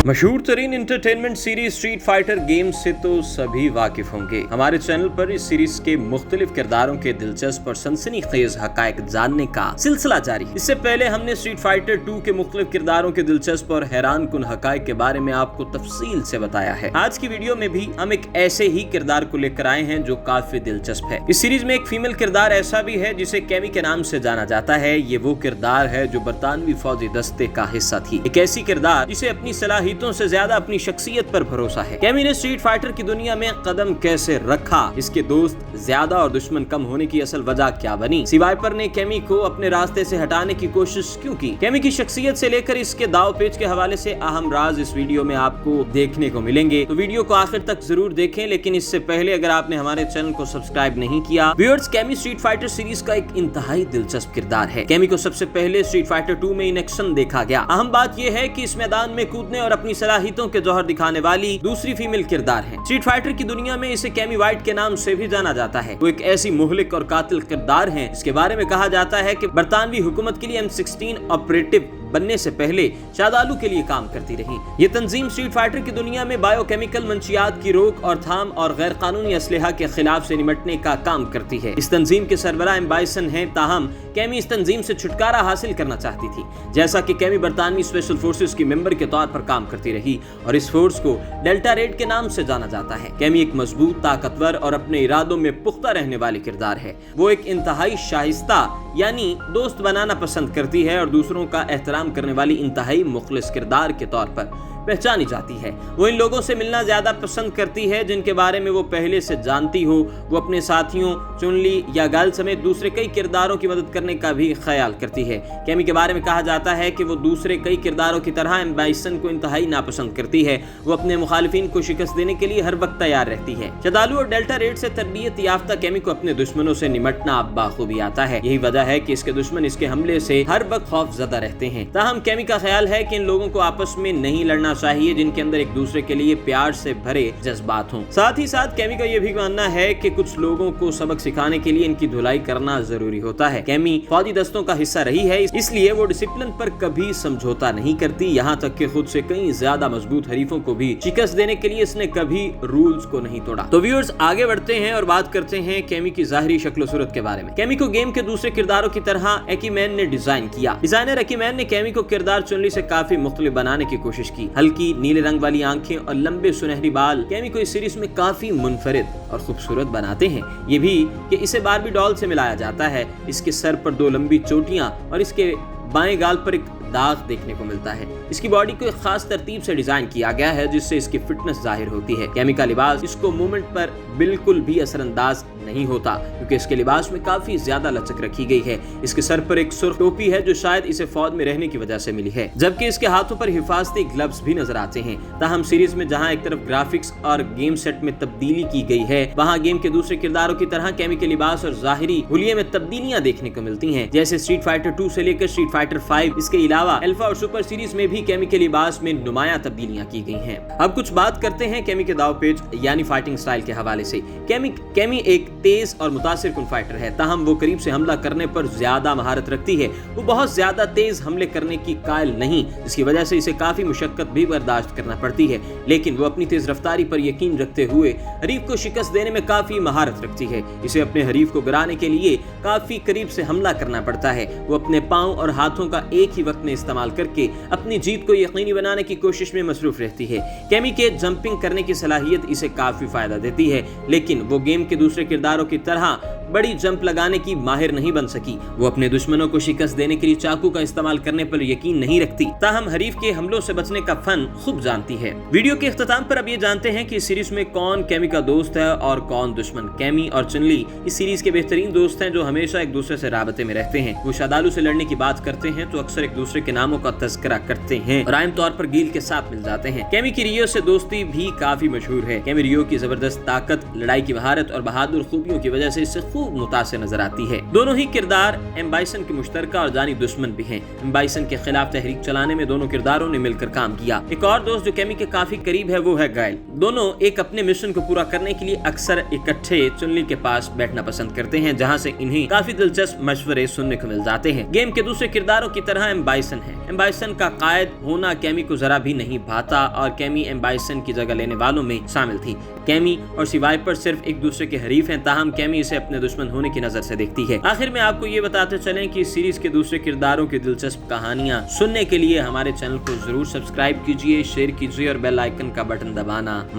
मशहूर तरीन entertainment series street fighter game से तो सभी वाकिफ होंगे। हमारे चैनल पर इस सीरीज के मुख्तलिफ किरदारों के दिलचस्प और सनसनीखेज हकायक जानने का सिलसिला जारी। इससे पहले हमने स्ट्रीट फाइटर 2 के मुख्तलिफ किरदारों के दिलचस्प और हैरान कुन हकायक के बारे में आपको तफसील से बताया है। आज की वीडियो में भी हम एक ऐसे ही किरदार को लेकर आए हैं जो काफी दिलचस्प है। इस सीरीज में एक फीमेल किरदार ऐसा भी है जिसे कैमी के नाम से जाना जाता है। ये वो किरदार है जो बरतानवी फौजी दस्ते का हिस्सा थी। एक ऐसी किरदार जिसे अपनी सलाहियतों से ज्यादा अपनी शख्सियत पर भरोसा है। कैमी ने स्ट्रीट फाइटर की दुनिया में कदम कैसे रखा, इसके दोस्त ज्यादा और दुश्मन कम होने की असल वजह क्या बनी, सीवाइपर ने कैमी को अपने रास्ते से हटाने की कोशिश क्यों की, कैमी की शख्सियत से लेकर इसके दाव पेच के हवाले से अहम राज इस वीडियो में आपको देखने को मिलेंगे। तो वीडियो को आखिर तक जरूर देखें, लेकिन इससे पहले अगर आपने हमारे चैनल को सब्सक्राइब नहीं किया। Viewers, chemo street fighter series का एक इंतहाई दिलचस्प किरदार है। कैमी को सबसे पहले स्ट्रीट फाइटर 2 में इन एक्शन देखा गया। अहम बात यह है कि इस मैदान में कूदने और अपनी सलाहियतों के जौहर दिखाने वाली दूसरी फीमेल किरदार है। स्ट्रीट फाइटर की दुनिया में इसे कैमी वाइट के नाम से भी जाना जाता है। वो एक ऐसी मुहलिक और कातिल किरदार है जिसके बारे में कहा जाता है कि बरतानवी हुकूमत के लिए M16 ऑपरेटिव बनने से पहले शादालू के लिए काम करती रही। ये तंजीम स्ट्रीट फाइटर की दुनिया में बायोकेमिकल मंशियात की रोक और थाम और गैर कानूनी असलहा के खिलाफ से निपटने का काम करती है। इस तंजीम के सरबराह एम बाइसन हैं, ताहम कैमी इस तंजीम से छुटकारा हासिल करना चाहती थी। जैसा कि कैमी बरतानवी स्पेशल फोर्सेस की मेंबर के तौर पर काम करती रही और इस फोर्स को डेल्टा रेड के नाम से जाना जाता है। कैमी एक मजबूत, ताकतवर और अपने इरादों में पुख्ता रहने वाली किरदार है। वो एक इंतहाई शाइस्ता यानी दोस्त बनाना पसंद करती है और दूसरों का एहतराम करने वाली इंतहाई मुखलिस किरदार के तौर पर पहचानी जाती है। वो इन लोगों से मिलना ज्यादा पसंद करती है जिनके बारे में वो पहले से जानती हो। वो अपने साथियों चुनली या गल समेत दूसरे कई किरदारों की मदद करने का भी ख्याल करती है। कैमी के बारे में कहा जाता है कि वो दूसरे कई किरदारों की तरह एम बाइसन को इंतहाई नापसंद करती है। वो अपने मुखालिफिन को शिकस्त देने के लिए हर वक्त तैयार रहती है। शादालू और डेल्टा रेड से तरबियत याफ्ता कैमी को अपने दुश्मनों से निमटना अब बाखूबी आता है। यही वजह है कि इसके दुश्मन इसके हमले से हर वक्त खौफजदा रहते हैं। ताहम कैमी का ख्याल है कि इन लोगों को आपस में नहीं लड़ना चाहिए जिनके अंदर एक दूसरे के लिए प्यार से भरे जज्बात हों। साथ ही साथ कैमी का यह भी मानना है कि कुछ लोगों को सबक सिखाने के लिए इनकी धुलाई करना जरूरी होता है। कैमी फौजी दस्तों का हिस्सा रही है, इसलिए वो डिसिप्लिन पर कभी समझौता नहीं करती। यहाँ तक कि खुद से कई ज्यादा मजबूत हरीफों को भी शिकस्त देने के लिए इसने कभी रूल्स को नहीं तोड़ा। तो व्यूअर्स, आगे बढ़ते हैं और बात करते हैं कैमी की ज़ाहिरी शक्ल सूरत के बारे में। कैमी को गेम के दूसरे किरदारों की तरह एकीमैन ने डिजाइन किया। डिजाइनर एकीमैन ने कैमी को किरदार चुनली से काफी मुख्तलिफ बनाने की कोशिश की। हल्की नीले रंग वाली आंखें और लंबे सुनहरी बाल कैमी को इस सीरीज में काफी मुनफरिद और खूबसूरत बनाते हैं। ये भी कि इसे बारबी डॉल से मिलाया जाता है। इसके सर पर 2 लंबी चोटियां और इसके बाएं गाल पर एक दाग देखने को मिलता है। इसकी बॉडी को एक खास तरतीब से डिजाइन किया गया है जिससे इसकी फिटनेस जाहिर होती है। कैमी का लिबास इसको मूवमेंट पर बिल्कुल भी असरअंदाज नहीं होता क्योंकि इसके लिबास में काफी ज्यादा लचक रखी गई है। इसके सर पर एक सुर्ख टोपी है जो शायद इसे फौज में रहने की वजह से मिली है, जबकि इसके हाथों पर हिफाजती ग्लव्स भी नजर आते हैं। ताहम सीरीज में जहां एक तरफ ग्राफिक्स और गेम सेट में तब्दीली की गई है, वहां गेम के दूसरे किरदारों की तरह कैमी के लिबास और जाहिरी हुलिये में तब्दीलियां देखने को मिलती हैं, जैसे स्ट्रीट फाइटर 2 से लेकर स्ट्रीट फाइटर 5। इसके अलावा अल्फा और सुपर सीरीज में भी कैमी के लिबास में नुमाया तब्दीलियां की गई हैं। अब कुछ बात करते हैं कैमी के दाव पेच यानी फाइटिंग स्टाइल के हवाले से। कैमी एक तेज और मुतासिर कुन फाइटर है। ताहम वो करीब से हमला करने पर ज्यादा महारत रखती है। वो बहुत ज्यादा तेज हमले करने की कायल नहीं, जिसकी वजह से इसे काफी मुशक्कत भी बर्दाश्त करना पड़ती है, लेकिन वो अपनी तेज रफ्तारी पर यकीन रखते हुए हरीफ को शिकस्त देने में काफी महारत रखती है। इसे अपने हरीफ को गिराने के लिए काफी करीब से हमला करना पड़ता है। वो अपने पांव और हाथों का एक ही वक्त में इस्तेमाल करके अपनी जीत को यकीनी बनाने की कोशिश में मसरूफ रहती है। कैमी के जंपिंग करने की सलाहियत इसे काफी फायदा देती है, लेकिन वो गेम के दूसरे किरदारों की तरह बड़ी जंप लगाने की माहिर नहीं बन सकी। वो अपने दुश्मनों को शिकस्त देने के लिए चाकू का इस्तेमाल करने पर यकीन नहीं रखती, ताहम हरीफ के हमलों से बचने का फन खूब जानती है। वीडियो के इख्तिताम पर अब ये जानते हैं कि इस सीरीज में कौन कैमी का दोस्त है और कौन दुश्मन। कैमी और चुनली इस सीरीज के बेहतरीन दोस्त हैं जो हमेशा एक दूसरे से राबते में रहते हैं। वो शादालू से लड़ने की बात करते हैं तो अक्सर एक दूसरे के नामों का तज़किरा करते हैं और आम तौर पर गील के साथ मिल जाते हैं। कैमी की रियो से दोस्ती भी काफी मशहूर है। कैमी रियो की जबरदस्त ताकत, लड़ाई की महारत और बहादुर खूबियों की वजह से इससे खूब मुतासिर नजर आती है। दोनों ही किरदार एम बाइसन के मुश्तरका और जानी दुश्मन भी हैं। एम बाइसन के खिलाफ तहरीक चलाने में दोनों किरदारों ने मिलकर काम किया। एक और दोस्त जो कैमी के काफी करीब है वो है गाइल। दोनों एक अपने मिशन को पूरा करने के लिए अक्सर इकट्ठे चुनली के पास बैठना पसंद करते हैं, जहाँ से इन्हें काफी दिलचस्प मशवरे सुनने को मिल जाते हैं। गेम के दूसरे किरदारों की तरह एम बाइसन है। एम बाइसन का कायद होना कैमी को जरा भी नहीं भाता और कैमी एम बाइसन की जगह लेने वालों में शामिल थी। कैमी और सिवाइपर सिर्फ एक दूसरे के हरीफ हैं, ताहम कैमी इसे अपने दुश्मन होने की नजर से देखती है। आखिर में आपको ये बताते चलें कि इस सीरीज के दूसरे किरदारों की दिलचस्प कहानियां सुनने के लिए हमारे चैनल को जरूर सब्सक्राइब कीजिए, शेयर कीजिए और बेल आइकन का बटन दबाना